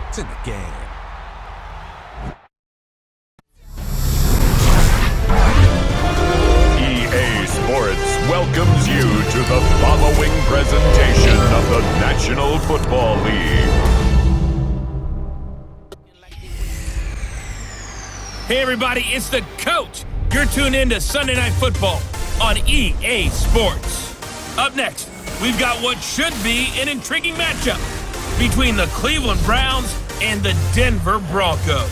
It's in the game. EA Sports welcomes you to the following presentation of the National Football League. Hey everybody, it's the coach. You're tuned in to Sunday Night Football on EA Sports. Up next, we've got what should be an intriguing matchup between the Cleveland Browns and the Denver Broncos.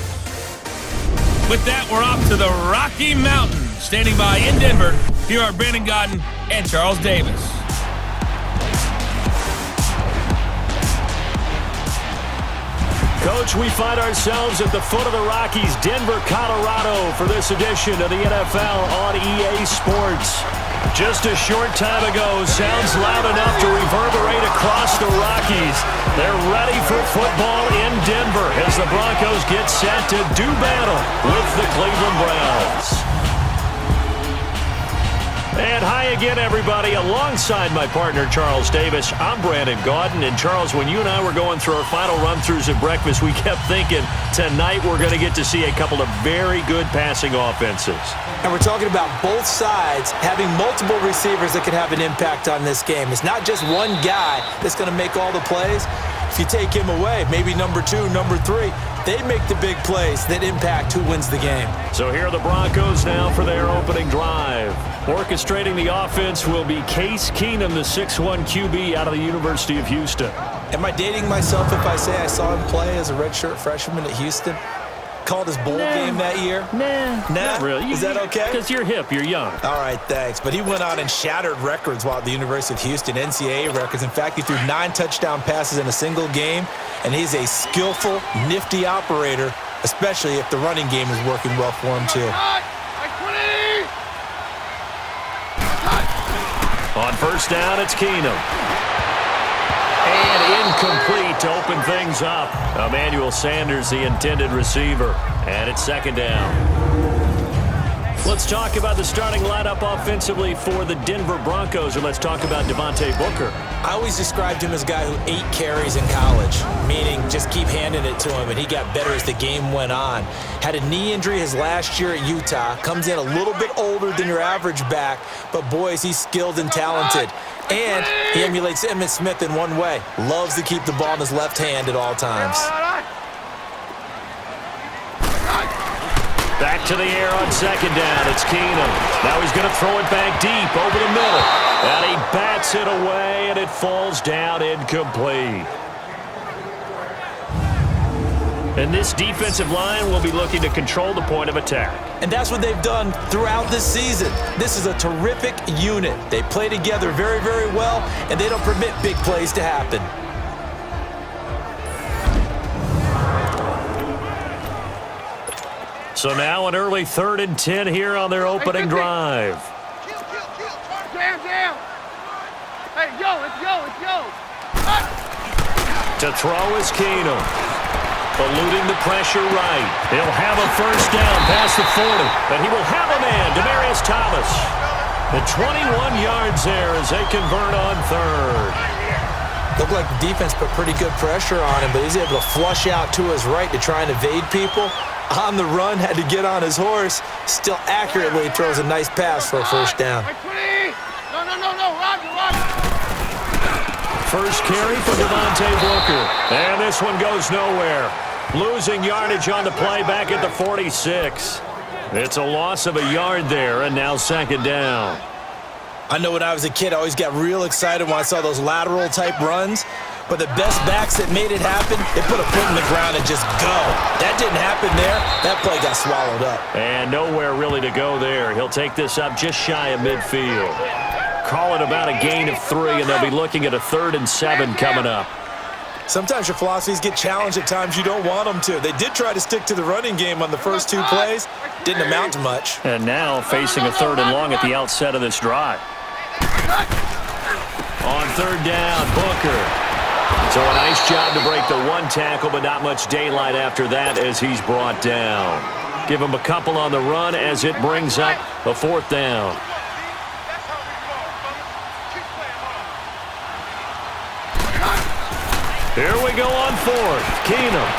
With that, we're off to the Rocky Mountains. Standing by in Denver, here are Brandon Godden and Charles Davis. Coach, we find ourselves at the foot of the Rockies, Denver, Colorado, for this edition of the NFL on EA Sports. Just a short time ago, sounds loud enough to reverberate across the Rockies. They're ready for football in Denver as the Broncos get set to do battle with the Cleveland Browns. And hi again, everybody. Alongside my partner, Charles Davis, I'm Brandon Gaudin. And Charles, when you and I were going through our final run-throughs at breakfast, we kept thinking tonight we're going to get to see a couple of very good passing offenses. And we're talking about both sides having multiple receivers that can have an impact on this game. It's not just one guy that's going to make all the plays. If you take him away, maybe number two, number three, they make the big plays that impact who wins the game. So here are the Broncos now for their opening drive. Orchestrating the offense will be Case Keenum, the 6'1 QB out of the University of Houston. Am I dating myself if I say I saw him play as a redshirt freshman at Houston? Called his bowl game that year? Nah, not really. Is that okay? Because you're hip, you're young. All right, thanks. But he went on and shattered records while at the University of Houston, NCAA records. In fact, he threw 9 touchdown passes in a single game, and he's a skillful, nifty operator, especially if the running game is working well for him, too. On first down, it's Keenum. And incomplete to open things up. Emmanuel Sanders, the intended receiver. And it's second down. Let's talk about the starting lineup offensively for the Denver Broncos, and let's talk about Devontae Booker. I always described him as a guy who 8 carries in college, meaning just keep handing it to him, and he got better as the game went on. Had a knee injury his last year at Utah, comes in a little bit older than your average back, but boys, he's skilled and talented. And he emulates Emmitt Smith in one way. Loves to keep the ball in his left hand at all times. Back to the air on second down. It's Keenum. Now he's going to throw it back deep over the middle. And he bats it away, and it falls down incomplete. And this defensive line will be looking to control the point of attack. And that's what they've done throughout this season. This is a terrific unit. They play together very, very well, and they don't permit big plays to happen. So now an early 3rd and 10 here on their opening drive. Down. Hey, let's go. To throw is Keenum. Eluding the pressure right. He'll have a first down past the 40. And he will have a man, Demaryius Thomas. The 21 yards there as they convert on 3rd. Looked like the defense put pretty good pressure on him, but he's able to flush out to his right to try and evade people. On the run, had to get on his horse. Still accurately throws a nice pass for a first down. No, Roger. First carry for Devontae Booker. And this one goes nowhere. Losing yardage on the play back at the 46. It's a loss of a yard there, and now second down. I know when I was a kid, I always got real excited when I saw those lateral-type runs. But the best backs that made it happen, they put a foot in the ground and just go. That didn't happen there. That play got swallowed up. And nowhere really to go there. He'll take this up just shy of midfield. Call it about a gain of 3, and they'll be looking at a 3rd and 7 coming up. Sometimes your philosophies get challenged at times you don't want them to. They did try to stick to the running game on the first 2 plays. Didn't amount to much. And now facing a 3rd and long at the outset of this drive. On 3rd down, Booker. So a nice job to break the 1 tackle, but not much daylight after that as he's brought down. Give him a couple on the run as it brings up a 4th down. Here we go on fourth. Keenum.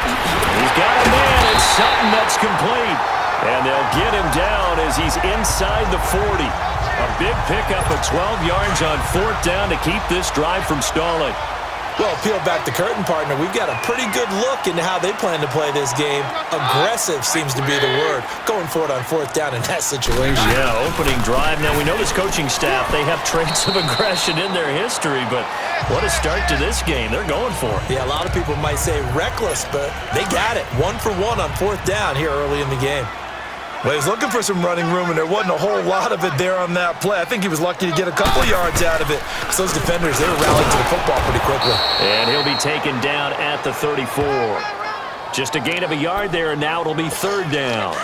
He's got a man. It's Sutton that's complete. And they'll get him down as he's inside the 40. A big pickup of 12 yards on fourth down to keep this drive from stalling. Well, peel back the curtain, partner. We've got a pretty good look into how they plan to play this game. Aggressive seems to be the word. Going for it on fourth down in that situation. Yeah, opening drive. Now, we know this coaching staff, they have traits of aggression in their history, but what a start to this game. They're going for it. Yeah, a lot of people might say reckless, but they got it. 1 for 1 on fourth down here early in the game. Well, he was looking for some running room, and there wasn't a whole lot of it there on that play. I think he was lucky to get a couple yards out of it. So those defenders, they were rallying to the football pretty quickly. And he'll be taken down at the 34. Just a gain of a yard there, and now it'll be third down.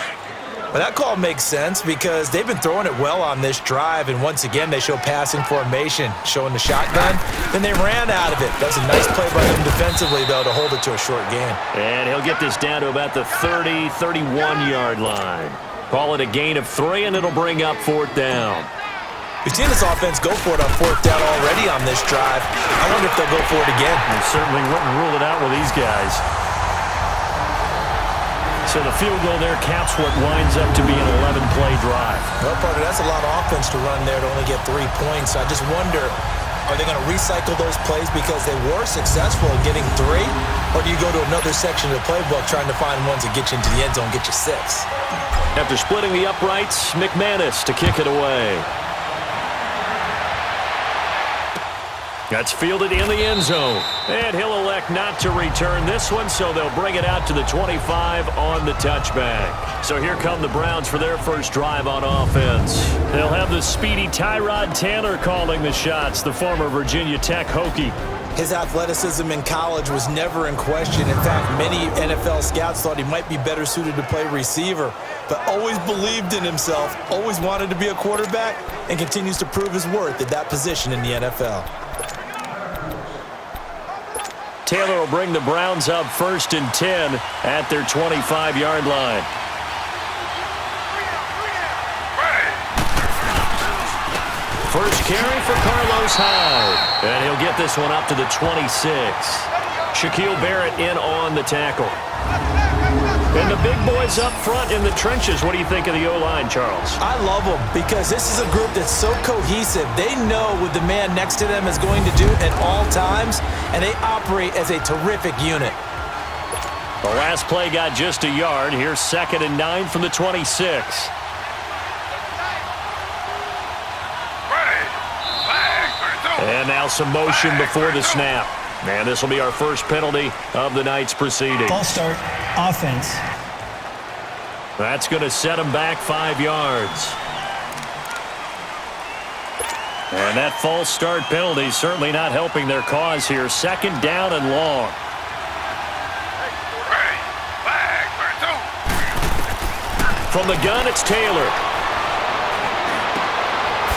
Well, that call makes sense because they've been throwing it well on this drive, and once again, they show passing formation, showing the shotgun. Then they ran out of it. That was a nice play by them defensively, though, to hold it to a short gain. And he'll get this down to about the 30, 31-yard line. Call it a gain of 3, and it'll bring up fourth down. We've seen this offense go for it on fourth down already on this drive. I wonder if they'll go for it again. You certainly wouldn't rule it out with these guys. So the field goal there caps what winds up to be an 11-play drive. Well, partner, that's a lot of offense to run there to only get 3 points. I just wonder, are they going to recycle those plays because they were successful in getting 3? Or do you go to another section of the playbook trying to find ones that get you into the end zone, get you 6? After splitting the uprights, McManus to kick it away. That's fielded in the end zone. And he'll elect not to return this one, so they'll bring it out to the 25 on the touchback. So here come the Browns for their first drive on offense. They'll have the speedy Tyrod Taylor calling the shots, the former Virginia Tech Hokie. His athleticism in college was never in question. In fact, many NFL scouts thought he might be better suited to play receiver, but always believed in himself, always wanted to be a quarterback, and continues to prove his worth at that position in the NFL. Taylor will bring the Browns up 1st and 10 at their 25-yard line. First carry for Carlos Hyde. And he'll get this one up to the 26. Shaquille Barrett in on the tackle. And the big boys up front in the trenches. What do you think of the O-line, Charles? I love them because this is a group that's so cohesive. They know what the man next to them is going to do at all times, and they operate as a terrific unit. The last play got just a yard. Here's 2nd and 9 from the 26. And now some motion before the snap. And this will be our first penalty of the night's proceeding. False start, offense. That's going to set him back 5 yards. And that false start penalty certainly not helping their cause here. 2nd down and long. From the gun, it's Taylor.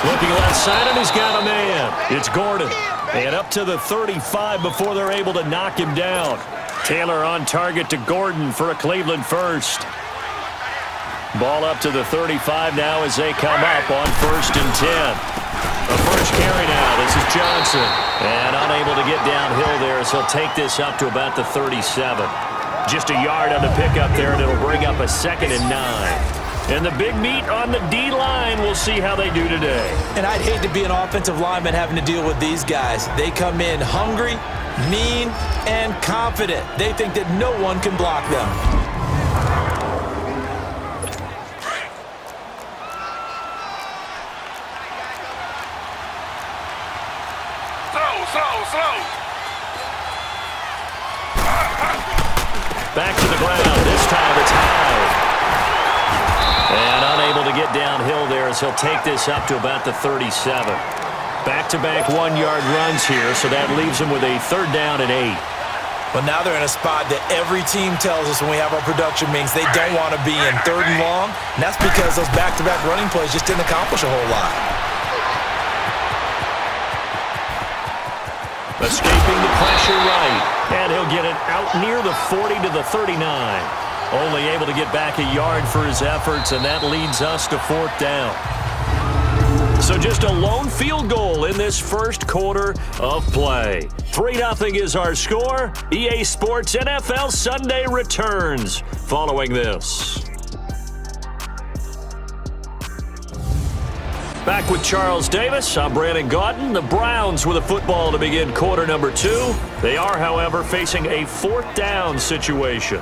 Looking left side, and he's got a man. It's Gordon. And up to the 35 before they're able to knock him down. Taylor on target to Gordon for a Cleveland first. Ball up to the 35 now as they come up on 1st and 10. The first carry now. This is Johnson. And unable to get downhill there, so he'll take this up to about the 37. Just a yard on the pickup there, and it'll bring up a 2nd and 9. And the big meat on the D-line, we'll see how they do today. And I'd hate to be an offensive lineman having to deal with these guys. They come in hungry, mean, and confident. They think that no one can block them. Slow. Back to the ground. This time it's high. And unable to get downhill there as he'll take this up to about the 37. Back-to-back 1-yard runs here, so that leaves him with a 3rd down and 8. But now they're in a spot that every team tells us when we have our production meetings they don't want to be in 3rd and long, and that's because those back-to-back running plays just didn't accomplish a whole lot. Escaping the pressure right, and he'll get it out near the 40 to the 39. Only able to get back a yard for his efforts, and that leads us to 4th down. So just a lone field goal in this first quarter of play. 3-0 is our score. EA Sports NFL Sunday returns following this. Back with Charles Davis, I'm Brandon Gaudin. The Browns with a football to begin quarter number 2. They are, however, facing a 4th down situation.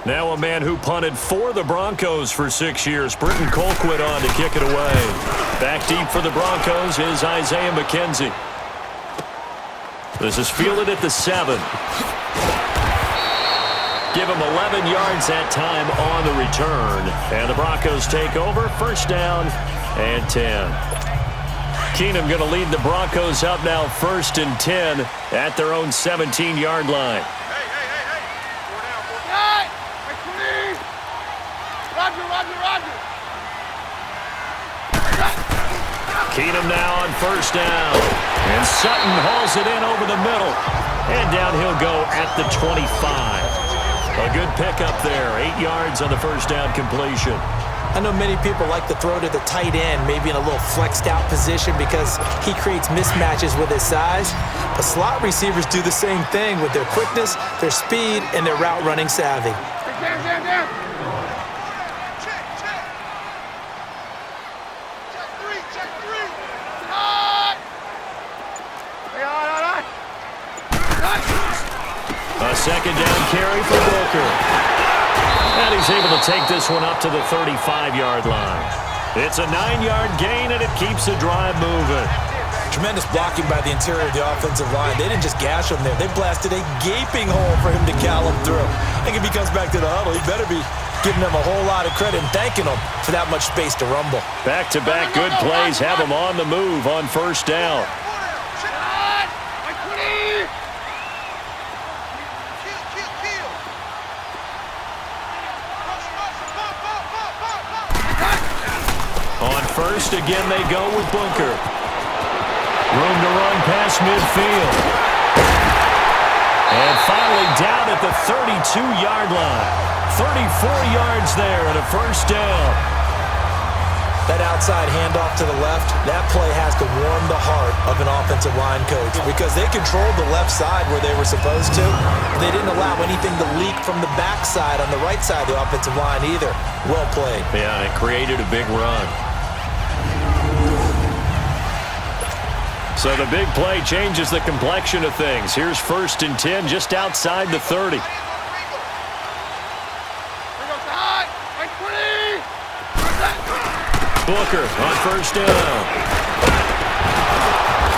Now a man who punted for the Broncos for 6 years, Britton Colquitt on to kick it away. Back deep for the Broncos is Isaiah McKenzie. This is fielded at the 7. Give him 11 yards that time on the return. And the Broncos take over, first down and 10. Keenum going to lead the Broncos up now, 1st and 10 at their own 17-yard line. Roger. Keenum now on first down. And Sutton hauls it in over the middle. And down he'll go at the 25. A good pickup there. 8 yards on the first down completion. I know many people like to throw to the tight end, maybe in a little flexed out position because he creates mismatches with his size. But slot receivers do the same thing with their quickness, their speed, and their route running savvy. Down. Check three. Hot. Hey, all right. A second down carry for Booker. And he's able to take this one up to the 35-yard line. It's a 9-yard gain, and it keeps the drive moving. Tremendous blocking by the interior of the offensive line. They didn't just gash him there. They blasted a gaping hole for him to gallop through. I think if he comes back to the huddle, he better be giving them a whole lot of credit and thanking them for that much space to rumble. Back-to-back good plays have him on the move on first down. On first, again, they go with Booker. Room to run past midfield. And finally down at the 32-yard line. 34 yards there and a first down. That outside handoff to the left, that play has to warm the heart of an offensive line coach because they controlled the left side where they were supposed to. They didn't allow anything to leak from the backside on the right side of the offensive line either. Well played. Yeah, it created a big run. So the big play changes the complexion of things. Here's 1st and 10 just outside the 30. Booker on first down.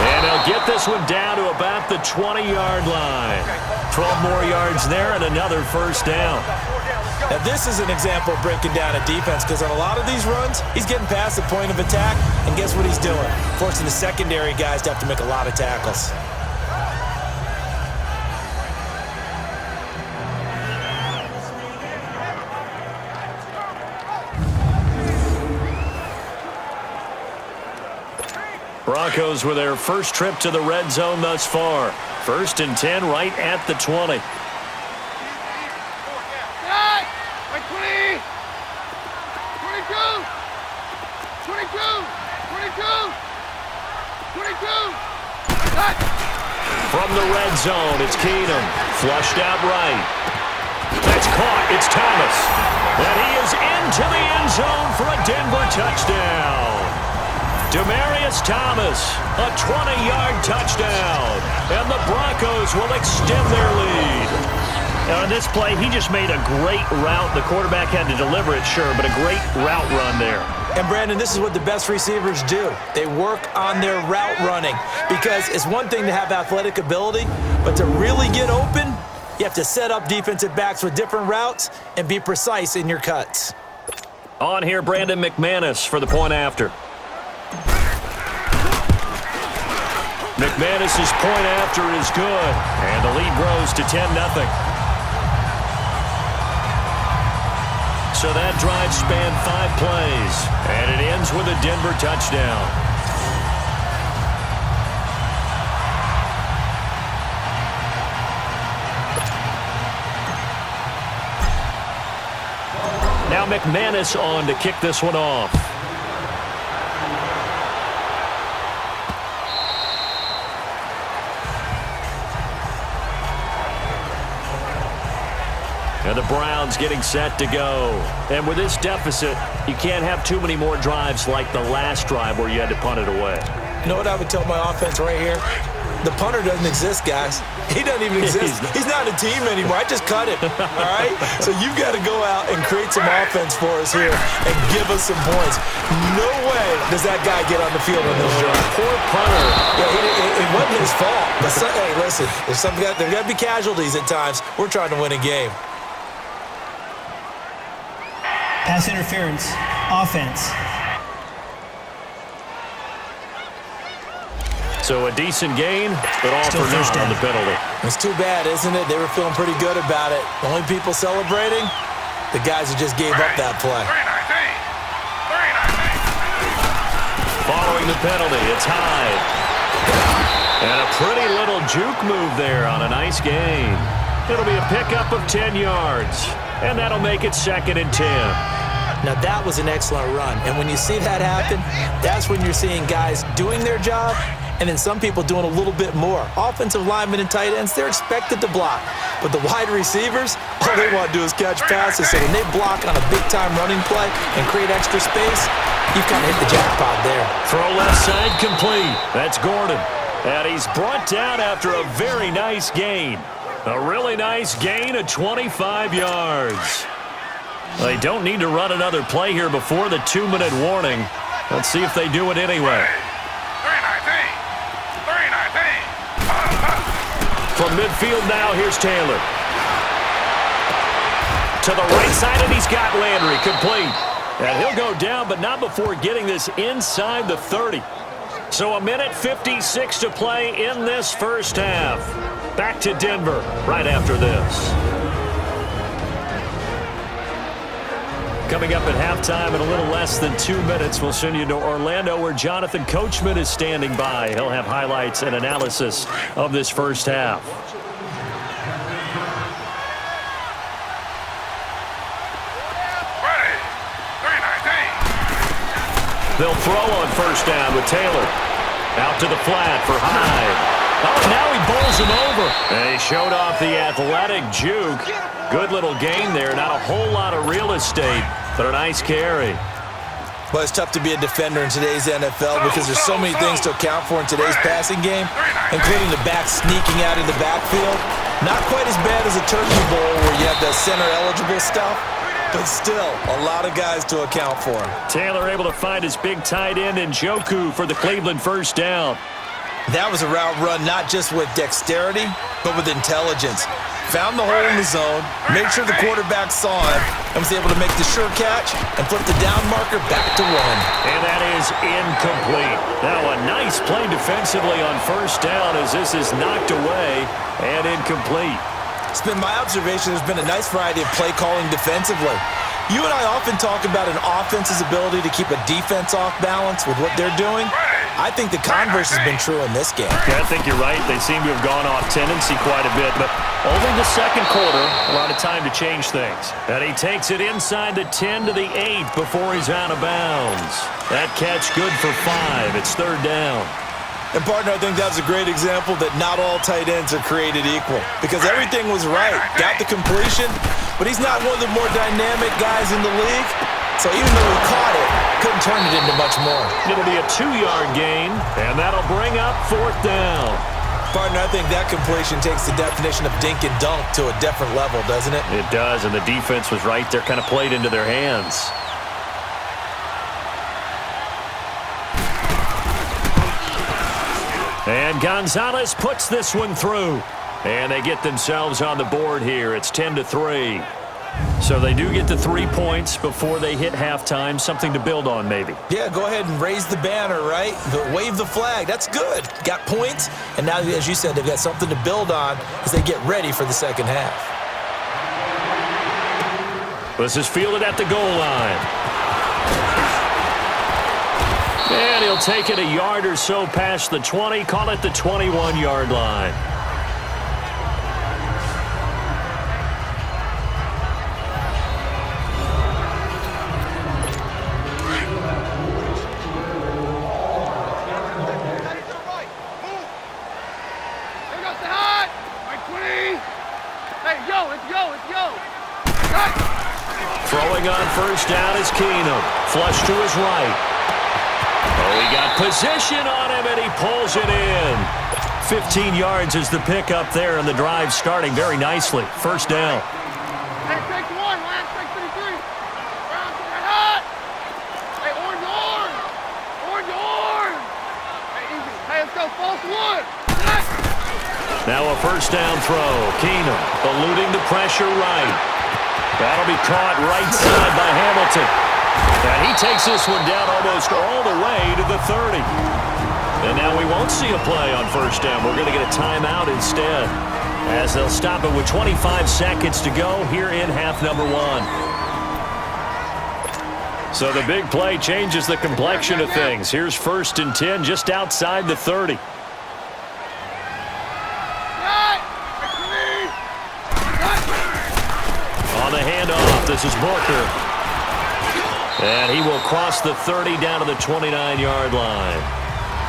And they'll get this one down to about the 20-yard line. 12 more yards there and another first down. Now this is an example of breaking down a defense because on a lot of these runs, he's getting past the point of attack, and guess what he's doing? Forcing the secondary guys to have to make a lot of tackles. Broncos with their first trip to the red zone thus far. 1st and 10 right at the 20. From the red zone, it's Keenum. Flushed out right. That's caught. It's Thomas. And he is into the end zone for a Denver touchdown. Demaryius Thomas, a 20-yard touchdown. And the Broncos will extend their lead. Now, on this play, he just made a great route. The quarterback had to deliver it, sure, but a great route run there. And, Brandon, this is what the best receivers do. They work on their route running because it's one thing to have athletic ability, but to really get open, you have to set up defensive backs with different routes and be precise in your cuts. On here, Brandon McManus for the point after. McManus's point after is good, and the lead grows to 10-0. So that drive spanned 5 plays, and it ends with a Denver touchdown. Now McManus on to kick this one off. And the Browns getting set to go. And with this deficit, you can't have too many more drives like the last drive where you had to punt it away. You know what I would tell my offense right here? The punter doesn't exist, guys. He doesn't even exist. He's not a team anymore. I just cut him, all right? So you've got to go out and create some offense for us here and give us some points. No way does that guy get on the field on this drive. Poor punter. Yeah, it wasn't his fault. But hey, listen, there's got to be casualties at times. We're trying to win a game. Pass interference, offense. So a decent gain, but all Still for now first on down. the penalty. It's too bad, isn't it? They were feeling pretty good about it. The only people celebrating, the guys who just gave up that play. 319. Following the penalty, it's Hyde. And a pretty little juke move there on a nice gain. It'll be a pickup of 10 yards. And that'll make it 2nd and 10. Now, that was an excellent run. And when you see that happen, that's when you're seeing guys doing their job and then some people doing a little bit more. Offensive linemen and tight ends, they're expected to block. But the wide receivers, all they want to do is catch passes. So when they block on a big-time running play and create extra space, you've kind of hit the jackpot there. Throw left side complete. That's Gordon. And he's brought down after a very nice gain. A really nice gain of 25 yards. They don't need to run another play here before the 2-minute warning. Let's see if they do it anyway. 319. From midfield now, here's Taylor. To the right side, and he's got Landry complete. And he'll go down, but not before getting this inside the 30. So 1:56 to play in this first half. Back to Denver right after this. Coming up at halftime in a little less than 2 minutes, we'll send you to Orlando where Jonathan Coachman is standing by. He'll have highlights and analysis of this first half. Ready. 319. They'll throw on first down with Taylor. Out to the flat for Hyde. Oh, now he bowls him over. And he showed off the athletic juke. Good little gain there. Not a whole lot of real estate, but a nice carry. Well, it's tough to be a defender in today's NFL because there's so many things to account for in today's passing game, including the back sneaking out of the backfield. Not quite as bad as a turkey bowl where you have the center-eligible stuff, but still a lot of guys to account for. Taylor able to find his big tight end in Njoku for the Cleveland first down. That was a route run not just with dexterity, but with intelligence. Found the hole in the zone, made sure the quarterback saw him, and was able to make the sure catch and flip the down marker back to run. And that is incomplete. Now a nice play defensively on first down as this is knocked away and incomplete. It's been my observation there's been a nice variety of play calling defensively. You and I often talk about an offense's ability to keep a defense off balance with what they're doing. I think the converse has been true in this game. Yeah, I think you're right. They seem to have gone off tendency quite a bit, but only the second quarter, a lot of time to change things. And he takes it inside the 10 to the 8 before he's out of bounds. That catch good for 5. It's third down. And, partner, I think that was a great example that not all tight ends are created equal because everything was right. Got the completion, but he's not one of the more dynamic guys in the league. So even though he caught it, couldn't turn it into much more. It'll be a 2-yard gain, and that'll bring up fourth down. Partner, I think that completion takes the definition of dink and dunk to a different level, doesn't it? It does, and the defense was right there, kind of played into their hands. And Gonzalez puts this one through. And they get themselves on the board here. It's 10-3. So they do get the 3 points before they hit halftime. Something to build on, maybe. Yeah, go ahead and raise the banner, right? Wave the flag. That's good. Got points, and now, as you said, they've got something to build on as they get ready for the second half. This is fielded at the goal line. And he'll take it a yard or so past the 20. Call it the 21-yard line. Throwing on first down is Keenum. Flush to his right. Oh, he got position on him, and he pulls it in. 15 yards is the pickup there, and the drive starting very nicely. First down. Hey, take one, Lance, take 33. Round to the hot. Hey, orange. Orange. Hey, easy. Hey, let's go, false one. Now a first down throw. Keenum eluding the pressure right. That'll be caught right side by Hamilton. And he takes this one down almost all the way to the 30. And now we won't see a play on first down. We're going to get a timeout instead, as they'll stop it with 25 seconds to go here in half number 1. So the big play changes the complexion of things. Here's 1st and 10 just outside the 30. On the handoff, this is Booker. And he will cross the 30 down to the 29-yard line.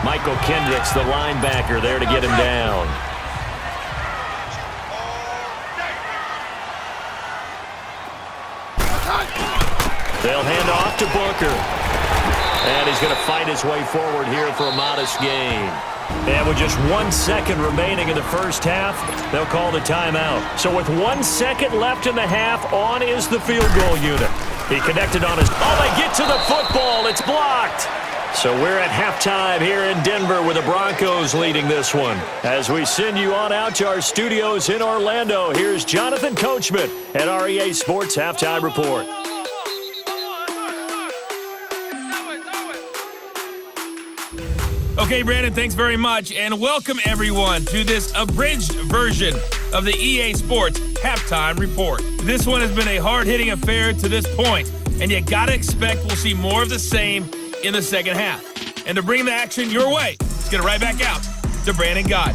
Michael Kendricks, the linebacker, there to get him down. They'll hand off to Booker. And he's going to fight his way forward here for a modest gain. And with just 1 second remaining in the first half, they'll call the timeout. So with 1 second left in the half, on is the field goal unit. He connected on his... Oh, they get to the football. It's blocked. So we're at halftime here in Denver with the Broncos leading this one. As we send you on out to our studios in Orlando, here's Jonathan Coachman at REA Sports Halftime Report. Okay, Brandon, thanks very much, and welcome everyone to this abridged version of the EA Sports Halftime Report. This one has been a hard-hitting affair to this point, and you gotta expect we'll see more of the same in the second half. And to bring the action your way, let's get it right back out to Brandon Gott.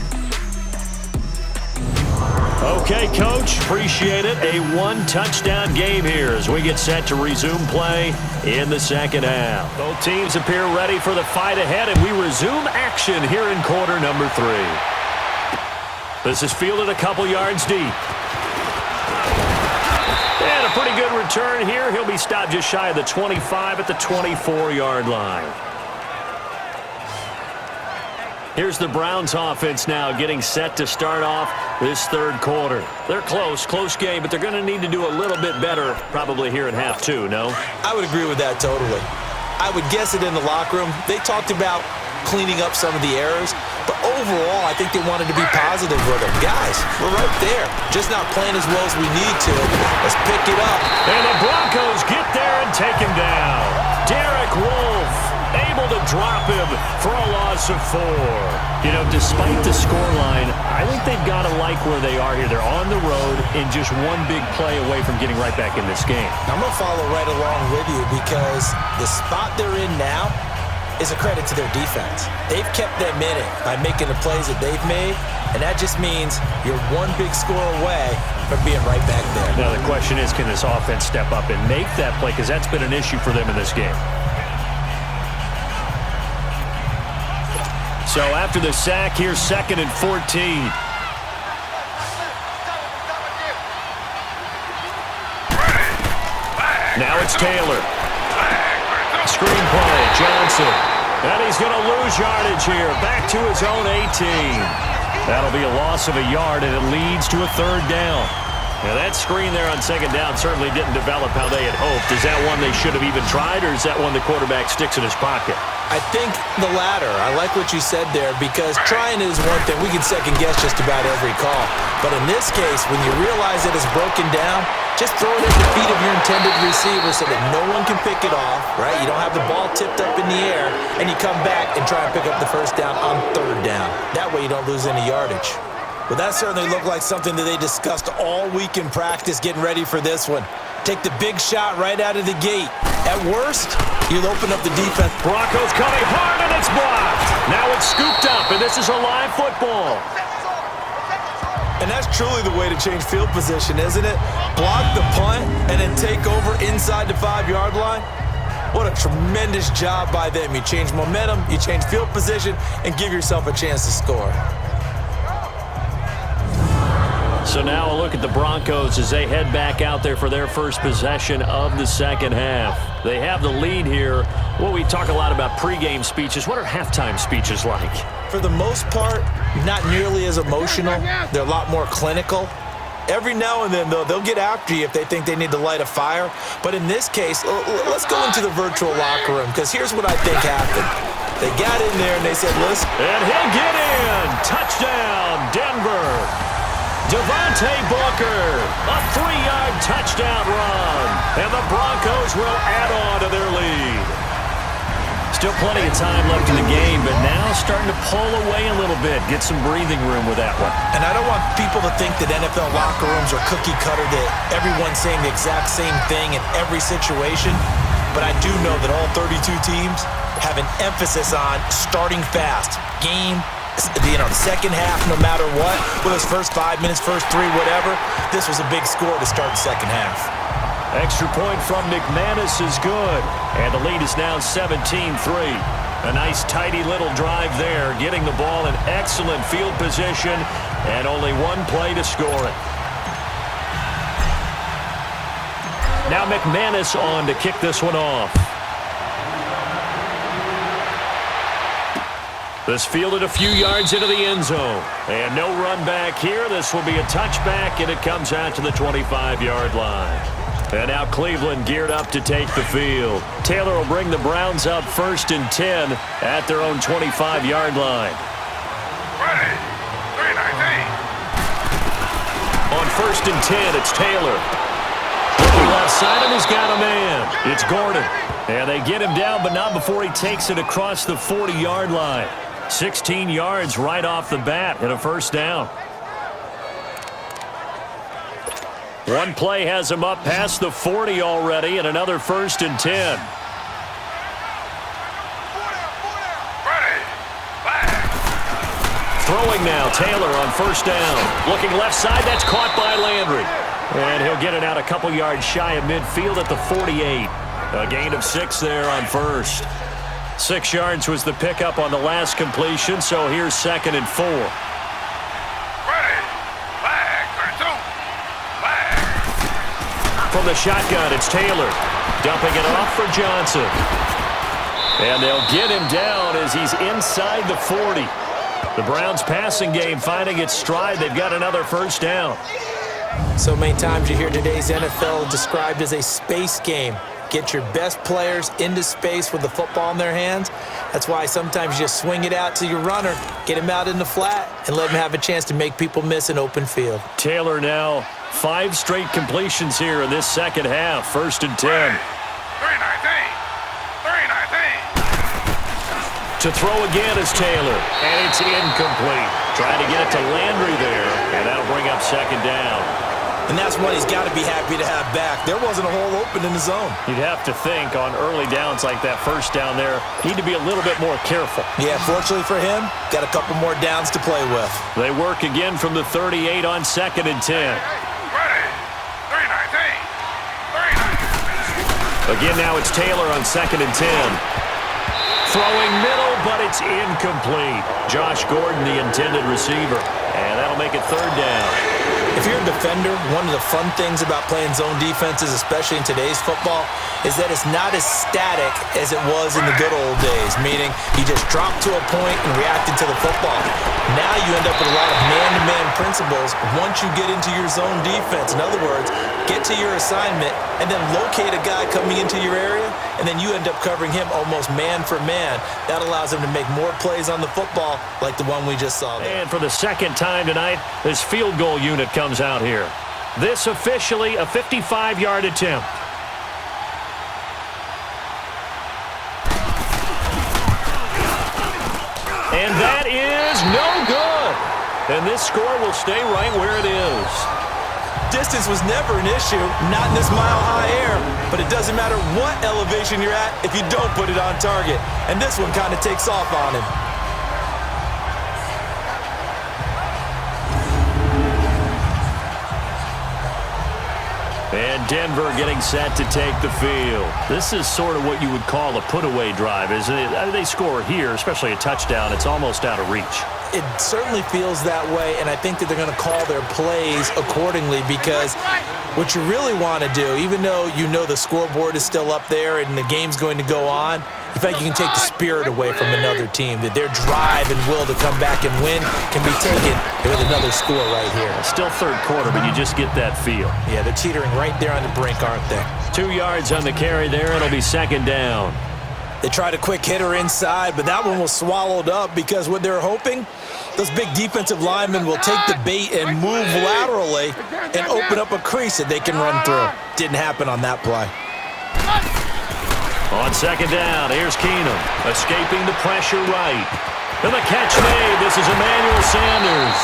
Okay, Coach, appreciate it. A one-touchdown game here as we get set to resume play in the second half. Both teams appear ready for the fight ahead, and we resume action here in quarter number 3. This is fielded a couple yards deep. And a pretty good return here. He'll be stopped just shy of the 25 at the 24-yard line. Here's the Browns offense now getting set to start off this third quarter. They're close game, but they're going to need to do a little bit better probably here in half 2, no? I would agree with that totally. I would guess it in the locker room. They talked about cleaning up some of the errors, but overall, I think they wanted to be positive with them. Guys, we're right there. Just not playing as well as we need to. Let's pick it up. And the Broncos get there and take him down. Derek Wolfe able to drop him for a loss of 4. You know, despite the scoreline, I think they've got to like where they are here. They're on the road and just one big play away from getting right back in this game. I'm going to follow right along with you because the spot they're in now is a credit to their defense. They've kept them in it by making the plays that they've made, and that just means you're one big score away from being right back there. Now the question is, can this offense step up and make that play? Because that's been an issue for them in this game. So after the sack, here's 2nd and 14. Now it's Taylor. Screen play, Johnson. And he's going to lose yardage here. Back to his own 18. That'll be a loss of a yard, and it leads to a 3rd down. Now that screen there on 2nd down certainly didn't develop how they had hoped. Is that one they should have even tried, or is that one the quarterback sticks in his pocket? I think the latter. I like what you said there because trying is one thing. We can second guess just about every call. But in this case, when you realize that it's broken down, just throw it at the feet of your intended receiver so that no one can pick it off, right? You don't have the ball tipped up in the air, and you come back and try and pick up the 1st down on 3rd down. That way you don't lose any yardage. Well, that certainly looked like something that they discussed all week in practice getting ready for this one. Take the big shot right out of the gate. At worst, you'll open up the defense. Broncos coming hard, and it's blocked. Now it's scooped up, and this is a live football. And that's truly the way to change field position, isn't it? Block the punt and then take over inside the 5-yard line. What a tremendous job by them. You change momentum, you change field position, and give yourself a chance to score. So now a look at the Broncos as they head back out there for their first possession of the second half. They have the lead here. Well, we talk a lot about pregame speeches. What are halftime speeches like? For the most part, not nearly as emotional. They're a lot more clinical. Every now and then, though, they'll get after you if they think they need to light a fire. But in this case, let's go into the virtual locker room, because here's what I think happened. They got in there and they said, listen. And he'll get in. Touchdown, Denver. Devontae Booker, a 3-yard touchdown run. And the Broncos will add on to their lead. Still plenty of time left in the game, but now starting to pull away a little bit. Get some breathing room with that one. And I don't want people to think that NFL locker rooms are cookie cutter, that everyone's saying the exact same thing in every situation. But I do know that all 32 teams have an emphasis on starting fast. Game, the second half, no matter what. Whether it's first 5 minutes, first 3, whatever. This was a big score to start the second half. Extra point from McManus is good. And the lead is now 17-3. A nice, tidy little drive there, getting the ball in excellent field position, and only one play to score it. Now McManus on to kick this one off. This fielded a few yards into the end zone. And no run back here. This will be a touchback, and it comes out to the 25-yard line. And now Cleveland geared up to take the field. Taylor will bring the Browns up 1st and 10 at their own 25-yard line. Ready. 3-19. On 1st and 10, it's Taylor. Looking left side, and he's got a man. It's Gordon. And they get him down, but not before he takes it across the 40-yard line. 16 yards right off the bat and a first down. One play has him up past the 40 already, and another 1st and 10. Throwing now, Taylor on 1st down. Looking left side, that's caught by Landry. And he'll get it out a couple yards shy of midfield at the 48. A gain of 6 there on 1st. 6 yards was the pickup on the last completion, so here's 2nd and 4. From the shotgun, it's Taylor. Dumping it off for Johnson. And they'll get him down as he's inside the 40. The Browns passing game finding its stride. They've got another first down. So many times you hear today's NFL described as a space game. Get your best players into space with the football in their hands. That's why sometimes you just swing it out to your runner, get him out in the flat, and let him have a chance to make people miss an open field. Taylor now 5 straight completions here in this second half. 1st and 10. 3-19. To throw again is Taylor, and it's incomplete. Trying to get it to Landry there, and that'll bring up 2nd down. And that's one he's got to be happy to have back. There wasn't a hole open in the zone. You'd have to think on early downs like that first down there, need to be a little bit more careful. Yeah, fortunately for him, got a couple more downs to play with. They work again from the 38 on 2nd and 10. Again, now it's Taylor on 2nd and 10. Throwing middle, but it's incomplete. Josh Gordon, the intended receiver. And that'll make it 3rd down. If you're a defender, one of the fun things about playing zone defenses, especially in today's football, is that it's not as static as it was in the good old days, meaning you just dropped to a point and reacted to the football. Now you end up with a lot of man-to-man principles once you get into your zone defense. In other words, get to your assignment and then locate a guy coming into your area, and then you end up covering him almost man for man. That allows him to make more plays on the football like the one we just saw there. And for the 2nd time tonight, this field goal unit comes out here. This officially a 55-yard attempt. And that is no good. And this score will stay right where it is. Distance was never an issue, not in this mile-high air, but it doesn't matter what elevation you're at if you don't put it on target. And this one kind of takes off on him. And Denver getting set to take the field. This is sort of what you would call a put-away drive, isn't it? They score here, especially a touchdown. It's almost out of reach. It certainly feels that way, and I think that they're going to call their plays accordingly, because what you really want to do, even though you know the scoreboard is still up there and the game's going to go on, you think you can take the spirit away from another team, that their drive and will to come back and win can be taken with another score right here. Still third quarter, but you just get that feel. Yeah, they're teetering right there on the brink, aren't they? 2 yards on the carry there. It'll be second down. They tried a quick hitter inside, but that one was swallowed up, because what they're hoping, those big defensive linemen will take the bait and move laterally and open up a crease that they can run through. Didn't happen on that play. On second down, here's Keenum, escaping the pressure right. And the catch made. This is Emmanuel Sanders.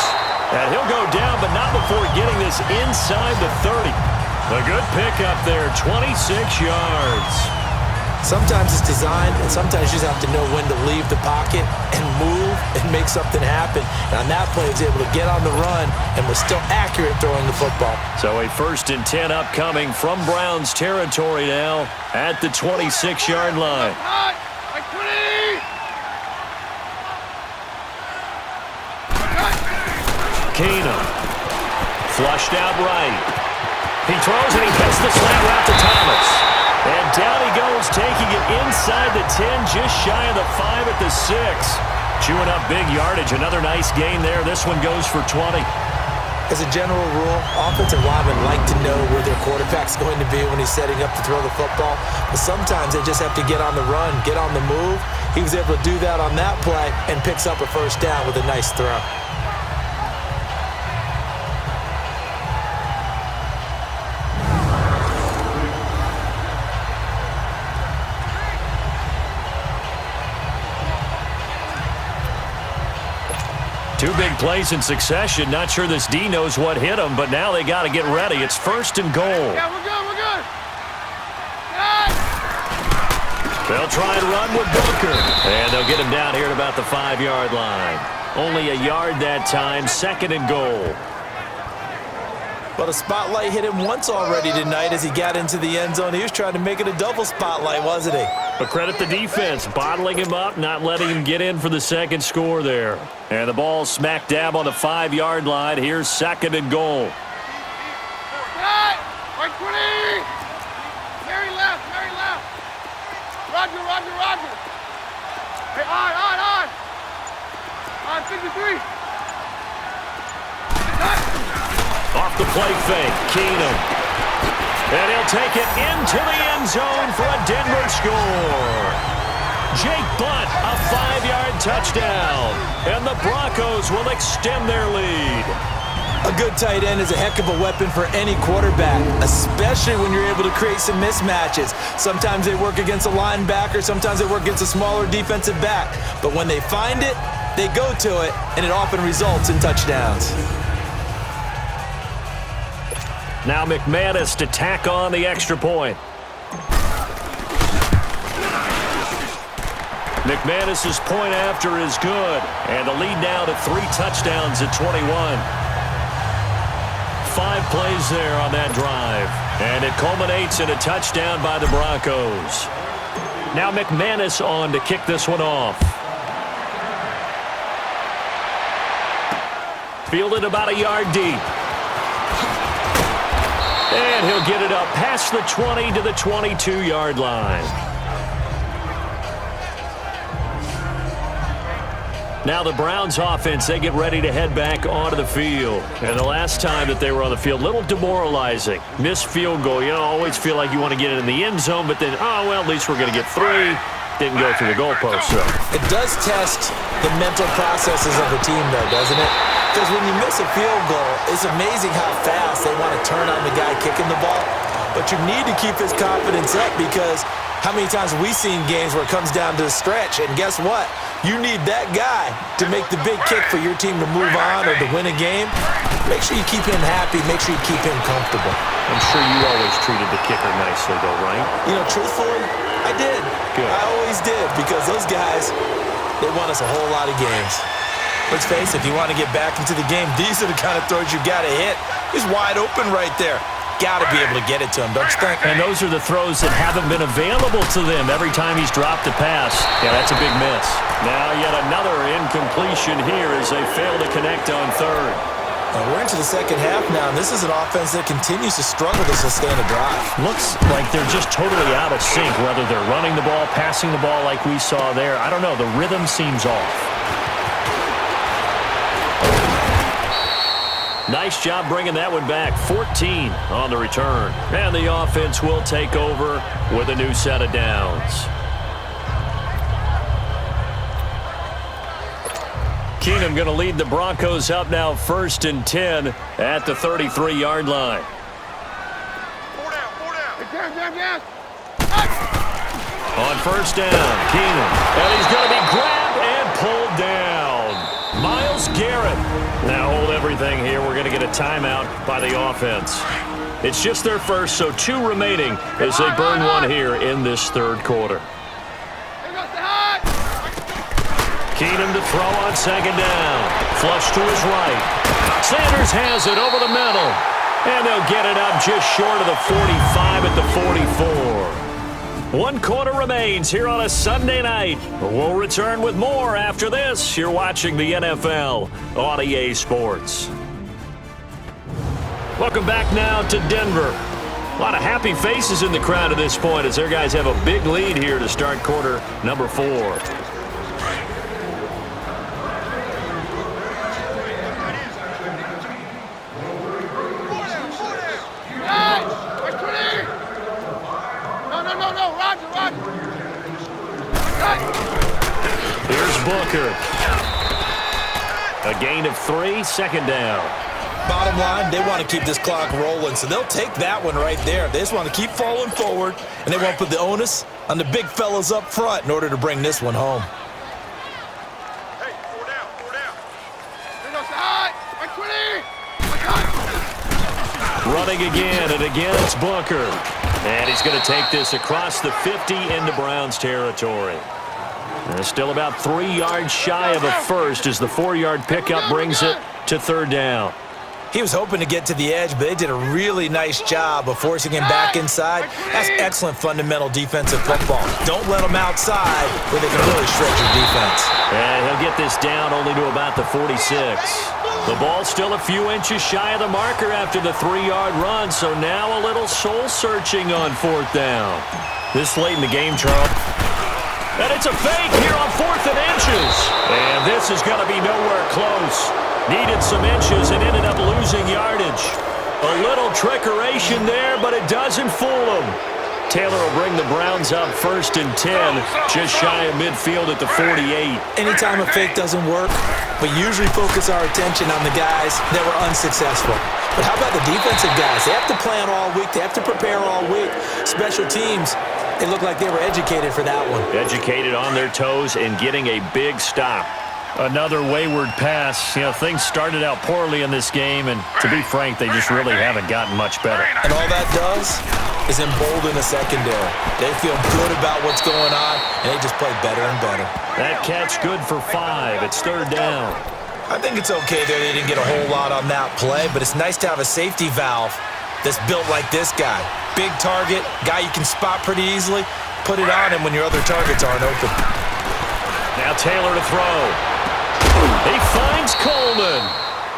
And he'll go down, but not before getting this inside the 30. A good pickup there, 26 yards. Sometimes it's designed, and sometimes you just have to know when to leave the pocket and move and make something happen. And on that play, he was able to get on the run and was still accurate throwing the football. So a 1st and 10 upcoming from Browns territory now at the 26-yard line. Keenum, flushed out right. He throws and he hits the slant route to Thomas. And down he goes, taking it inside the 10, just shy of the 5 at the 6. Chewing up big yardage. Another nice gain there. This one goes for 20. As a general rule, offensive linemen like to know where their quarterback's going to be when he's setting up to throw the football. But sometimes they just have to get on the run, get on the move. He was able to do that on that play and picks up a 1st down with a nice throw. Two big plays in succession. Not sure this D knows what hit him, but now they got to get ready. It's 1st and goal. Yeah, we're good, we're good. Yes. They'll try and run with Booker. And they'll get him down here at about the 5-yard line. Only a yard that time, 2nd and goal. But a spotlight hit him once already tonight as he got into the end zone. He was trying to make it a double spotlight, wasn't he? But credit the defense, bottling him up, not letting him get in for the 2nd score there. And the ball smack dab on the 5-yard line. Here's 2nd and goal. Right, 20. Mary left, Mary left. Roger, Roger, Roger. Hey, on. On 53. Off the play fake, Keenum. And he'll take it into the end zone for a Denver score. Jake Butt, a 5-yard touchdown. And the Broncos will extend their lead. A good tight end is a heck of a weapon for any quarterback, especially when you're able to create some mismatches. Sometimes they work against a linebacker, sometimes they work against a smaller defensive back. But when they find it, they go to it, and it often results in touchdowns. Now McManus to tack on the extra point. McManus's point after is good. And the lead now to 3 touchdowns at 21. 5 plays there on that drive. And it culminates in a touchdown by the Broncos. Now McManus on to kick this one off. Fielded about a yard deep. And he'll get it up past the 20 to the 22-yard line. Now the Browns offense, they get ready to head back onto the field. And the last time that they were on the field, a little demoralizing. Missed field goal. You know, always feel like you want to get it in the end zone, but then, oh, well, at least we're going to get 3. Didn't go through the goalpost, so. It does test the mental processes of the team, though, doesn't it? Because when you miss a field goal, it's amazing how fast they want to turn on the guy kicking the ball. But you need to keep his confidence up, because how many times have we seen games where it comes down to a stretch, and guess what? You need that guy to make the big kick for your team to move on or to win a game. Make sure you keep him happy. Make sure you keep him comfortable. I'm sure you always treated the kicker nicely, though, right? You know, truthfully, I did. Good. I always did, because those guys, they won us a whole lot of games. Let's face it, if you want to get back into the game, these are the kind of throws you got to hit. He's wide open right there. got to be able to get it to him, don't you think? And those are the throws that haven't been available to them every time he's dropped a pass. Yeah, that's a big miss. Now yet another incompletion here as they fail to connect on third. We're into the second half now, and this is an offense that continues to struggle to sustain a drive. Looks like they're just totally out of sync, whether they're running the ball, passing the ball like we saw there. I don't know. The rhythm seems off. Nice job bringing that one back. 14 on the return. And the offense will take over with a new set of downs. Keenum going to lead the Broncos up now 1st and 10 at the 33-yard line. On 1st down, Keenum. And he's going to be grabbed and pulled down. Myles Garrett. Now hold everything here. We're going to get a timeout by the offense. It's just their first, so 2 remaining as they burn one here in this third quarter. Keenum to throw on 2nd down. Flush to his right. Sanders has it over the middle. And they'll get it up just short of the 45 at the 44. 1 quarter remains here on a Sunday night. We'll return with more after this. You're watching the NFL on EA Sports. Welcome back now to Denver. A lot of happy faces in the crowd at this point as their guys have a big lead here to start quarter number 4. Here's Booker. A gain of 3, 2nd down. Bottom line, they want to keep this clock rolling, so they'll take that one right there. They just want to keep falling forward, and they won't put the onus on the big fellas up front in order to bring this one home. Hey, 4 down, 4 down. Here goes the high. 20. Running again, and again it's Booker. And he's going to take this across the 50 into Browns territory. And still about 3 yards shy of a first as the 4-yard pickup brings it to 3rd down. He was hoping to get to the edge, but they did a really nice job of forcing him back inside. That's excellent fundamental defensive football. Don't let him outside where they can really stretch your defense. And he'll get this down only to about the 46. The ball's still a few inches shy of the marker after the 3-yard run, so now a little soul-searching on 4th down. This late in the game, Charles. And it's a fake here on 4th and inches. And this is going to be nowhere close. Needed some inches and ended up losing yardage. A little trickeration there, but it doesn't fool him. Taylor will bring the Browns up 1st and 10, just shy of midfield at the 48. Anytime a fake doesn't work, we usually focus our attention on the guys that were unsuccessful. But how about the defensive guys? They have to plan all week. They have to prepare all week. Special teams, they look like they were educated for that one. Educated on their toes and getting a big stop. Another wayward pass. You know, things started out poorly in this game, and to be frank, they just really haven't gotten much better. And all that does is embolden the secondary. They feel good about what's going on, and they just play better and better. That catch good for 5. It's 3rd down. I think it's okay that they didn't get a whole lot on that play, but it's nice to have a safety valve that's built like this guy. Big target, guy you can spot pretty easily. Put it on him when your other targets aren't open. Now Taylor to throw. He finds Coleman.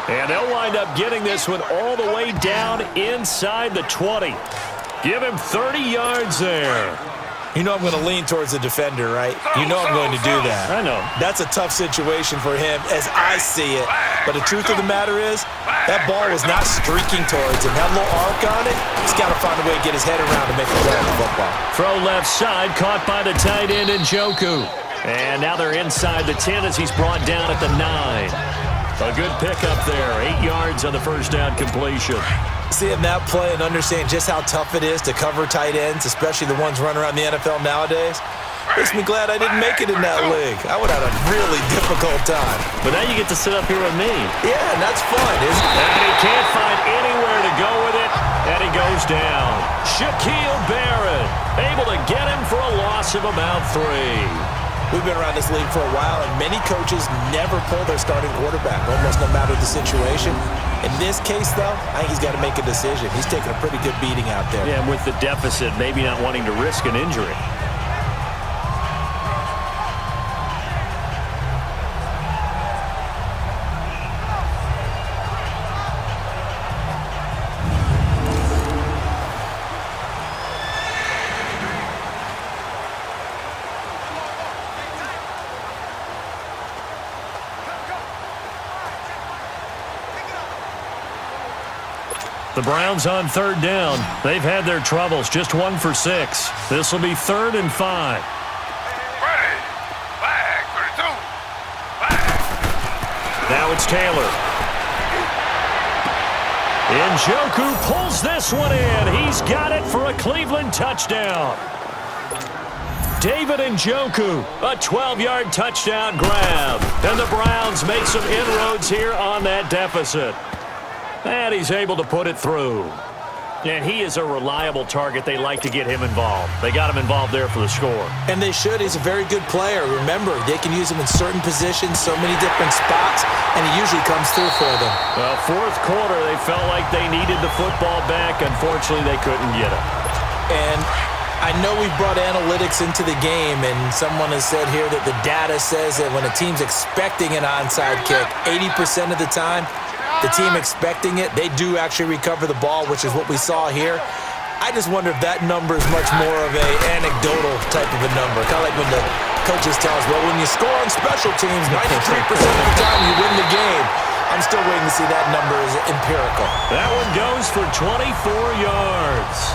And they'll wind up getting this one all the way down inside the 20. Give him 30 yards there. You know I'm going to lean towards the defender, right? You know I'm going to do that. I know. That's a tough situation for him as I see it. But the truth of the matter is, that ball was not streaking towards him. That little arc on it, he's got to find a way to get his head around to make a play on the football. Throw left side, caught by the tight end Njoku. And now they're inside the 10 as he's brought down at the 9. A good pickup there. 8 yards on the first down completion. Seeing that play and understand just how tough it is to cover tight ends, especially the ones running around the NFL nowadays, makes me glad I didn't make it in that league. I would have had a really difficult time. But now you get to sit up here with me. Yeah, and that's fun, isn't it? And he can't find anywhere to go with it, and he goes down. Shaquille Barrett able to get him for a loss of about 3. We've been around this league for a while, and many coaches never pull their starting quarterback, almost no matter the situation. In this case, though, I think he's got to make a decision. He's taking a pretty good beating out there. Yeah, and with the deficit, maybe not wanting to risk an injury. The Browns on 3rd down. They've had their troubles, just 1 for 6. This will be 3rd and 5. Ready. Flag, 32. Flag. Now it's Taylor. Njoku pulls this one in. He's got it for a Cleveland touchdown. David Njoku, a 12-yard touchdown grab. And the Browns make some inroads here on that deficit. And he's able to put it through. And he is a reliable target. They like to get him involved. They got him involved there for the score. And they should. He's a very good player. Remember, they can use him in certain positions, so many different spots, and he usually comes through for them. Well, 4th quarter, they felt like they needed the football back. Unfortunately, they couldn't get it. And I know we brought analytics into the game, and someone has said here that the data says that when a team's expecting an onside kick, 80% of the time, the team expecting it, they do actually recover the ball, which is what we saw here. I just wonder if that number is much more of a anecdotal type of a number. Kind of like when the coaches tell us, well, when you score on special teams, 93% of the time you win the game. I'm still waiting to see that number is empirical. That one goes for 24 yards.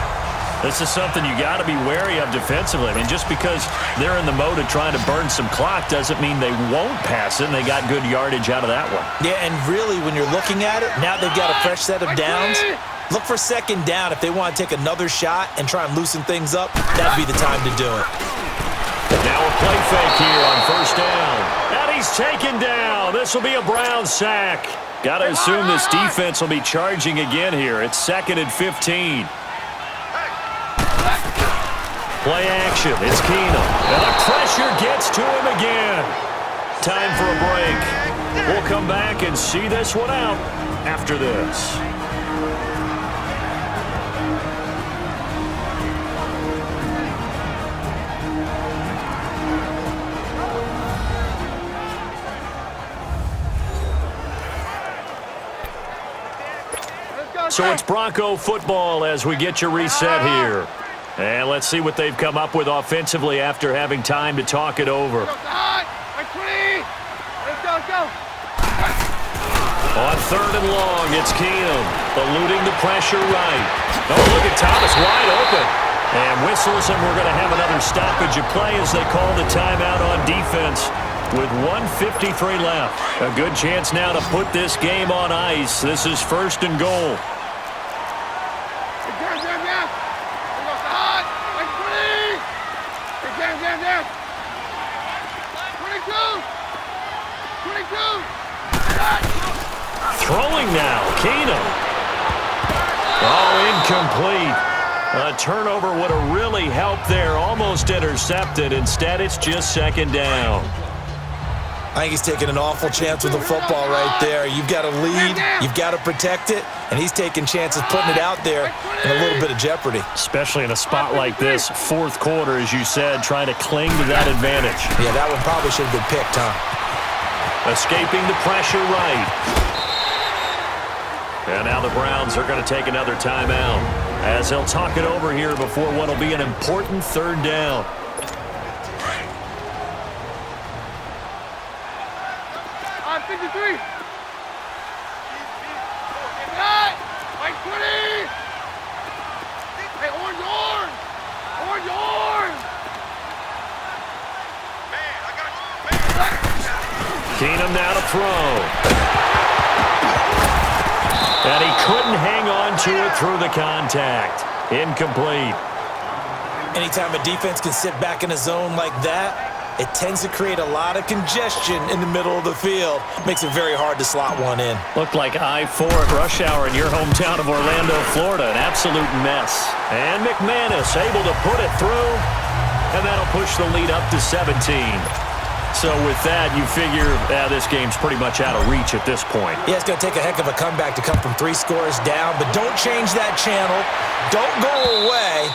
This is something you got to be wary of defensively. I mean, just because they're in the mode of trying to burn some clock doesn't mean they won't pass it, and they got good yardage out of that one. Yeah, and really, when you're looking at it, now they've got a fresh set of downs. Look for 2nd down. If they want to take another shot and try and loosen things up, that'd be the time to do it. Now a play fake here on 1st down. And he's taken down. This will be a Brown sack. Got to assume this defense will be charging again here. It's 2nd and 15. Play action. It's Keenum. And the pressure gets to him again. Time for a break. We'll come back and see this one out after this. So it's Bronco football as we get you reset here. And let's see what they've come up with offensively after having time to talk it over. Let's go. On 3rd and long, it's Keenum, eluding the pressure right. Oh, look at Thomas wide open. And whistles, and we're going to have another stoppage of play as they call the timeout on defense with 1:53 left. A good chance now to put this game on ice. This is 1st and goal. Throwing now, Keenum. Oh, incomplete. A turnover would have really helped there. Almost intercepted. Instead, it's just 2nd down. I think he's taking an awful chance with the football right there. You've got to lead, you've got to protect it, and he's taking chances putting it out there in a little bit of jeopardy. Especially in a spot like this, 4th quarter, as you said, trying to cling to that advantage. Yeah, that one probably should have been picked, huh? Escaping the pressure right. And now the Browns are going to take another timeout as they'll talk it over here before what will be an important 3rd down. On 53. Like 20. Hey, orange. Man, I got you. Keenum now to throw. And he couldn't hang on to it through the contact. Incomplete. Anytime a defense can sit back in a zone like that, it tends to create a lot of congestion in the middle of the field. Makes it very hard to slot one in. Looked like I-4 at rush hour in your hometown of Orlando, Florida. An absolute mess. And McManus able to put it through. And that'll push the lead up to 17. So with that, you figure this game's pretty much out of reach at this point. Yeah, it's going to take a heck of a comeback to come from 3 scores down, but don't change that channel. Don't go away.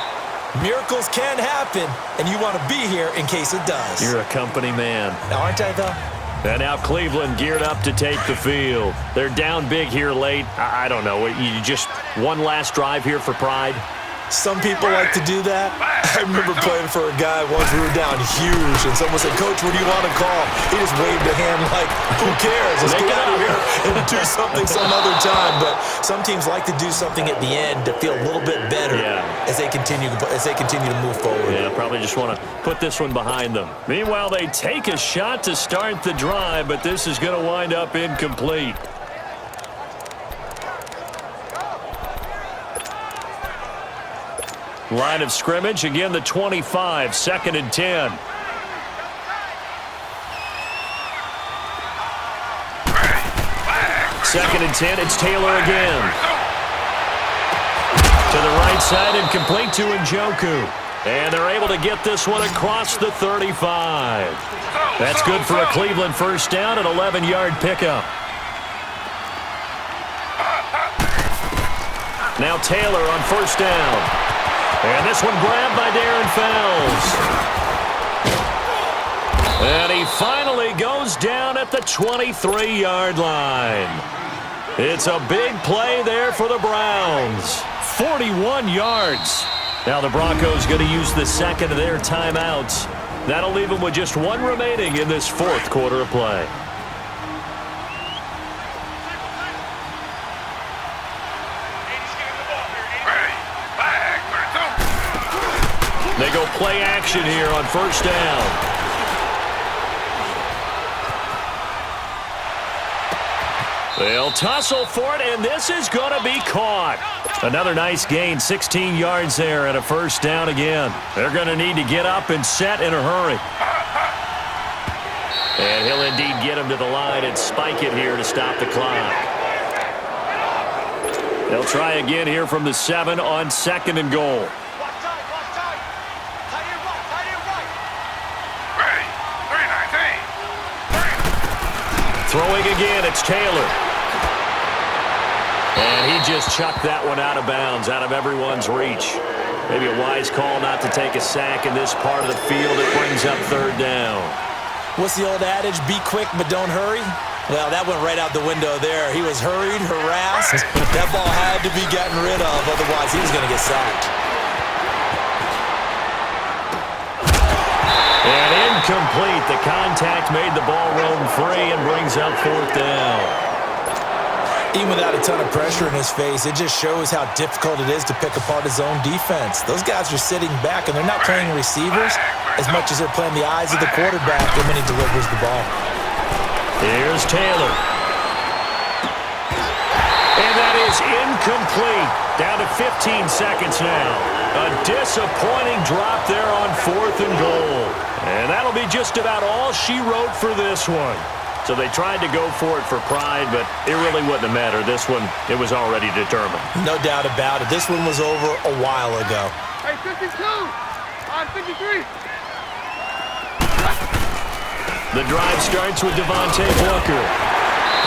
Miracles can happen, and you want to be here in case it does. You're a company man. Aren't I, though? And now Cleveland geared up to take the field. They're down big here late. I don't know. You just one last drive here for pride? Some people like to do that. I remember playing for a guy once. We were down huge, and someone said, "Coach, what do you want to call?" He just waved a hand like, "Who cares? Let's get out of here and do something some other time." But some teams like to do something at the end to feel a little bit better as they continue to move forward. Yeah, probably just want to put this one behind them. Meanwhile, they take a shot to start the drive, but this is going to wind up incomplete. Line of scrimmage, again the 25, 2nd and 10. Second and 10, it's Taylor again. To the right side and complete to Njoku. And they're able to get this one across the 35. That's good for a Cleveland first down, an 11-yard pickup. Now Taylor on first down. And this one grabbed by Darren Fells. And he finally goes down at the 23-yard line. It's a big play there for the Browns. 41 yards. Now the Broncos going to use the second of their timeouts. That'll leave them with just 1 remaining in this 4th quarter of play. They go play action here on first down. They'll tussle for it, and this is going to be caught. Another nice gain, 16 yards there, and a first down again. They're going to need to get up and set in a hurry. And he'll indeed get him to the line and spike it here to stop the clock. They'll try again here from the 7 on 2nd and goal. Throwing again, it's Taylor. And he just chucked that one out of bounds, out of everyone's reach. Maybe a wise call not to take a sack in this part of the field. It brings up 3rd down. What's the old adage? Be quick, but don't hurry. Well, that went right out the window there. He was hurried, harassed. That ball had to be gotten rid of, otherwise he was going to get sacked. And incomplete. The contact made the ball roam free and brings up 4th down. Even without a ton of pressure in his face, it just shows how difficult it is to pick apart his own defense. Those guys are sitting back, and they're not playing receivers as much as they're playing the eyes of the quarterback when he delivers the ball. Here's Taylor. And that is incomplete. Down to 15 seconds now. A disappointing drop there on 4th and goal. And that'll be just about all she wrote for this one. So they tried to go for it for pride, but it really wouldn't have mattered. This one, it was already determined. No doubt about it. This one was over a while ago. Hey, 52. On 53. The drive starts with Devontae Booker.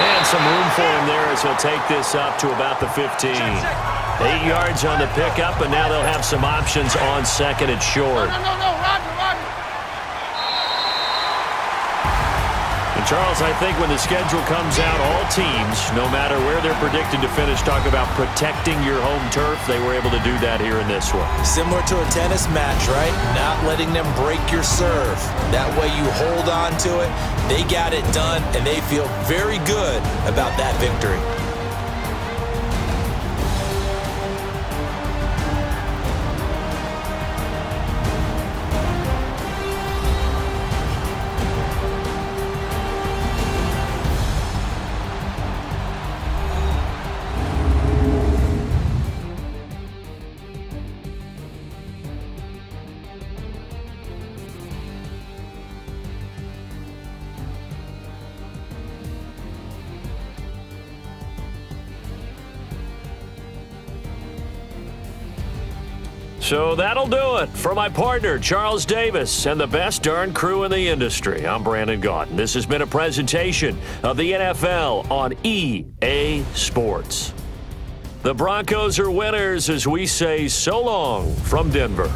And some room for him there as he'll take this up to about the 15. 8 yards on the pickup, and now they'll have some options on 2nd and short. No, Roger. And Charles, I think when the schedule comes out, all teams, no matter where they're predicted to finish, talk about protecting your home turf. They were able to do that here in this one. Similar to a tennis match, right? Not letting them break your serve. That way you hold on to it. They got it done, and they feel very good about that victory. So that'll do it. For my partner, Charles Davis, and the best darn crew in the industry, I'm Brandon Gaudin. This has been a presentation of the NFL on EA Sports. The Broncos are winners as we say so long from Denver.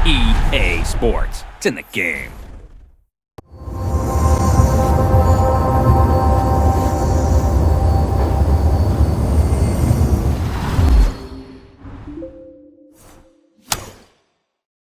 EA Sports. It's in the game.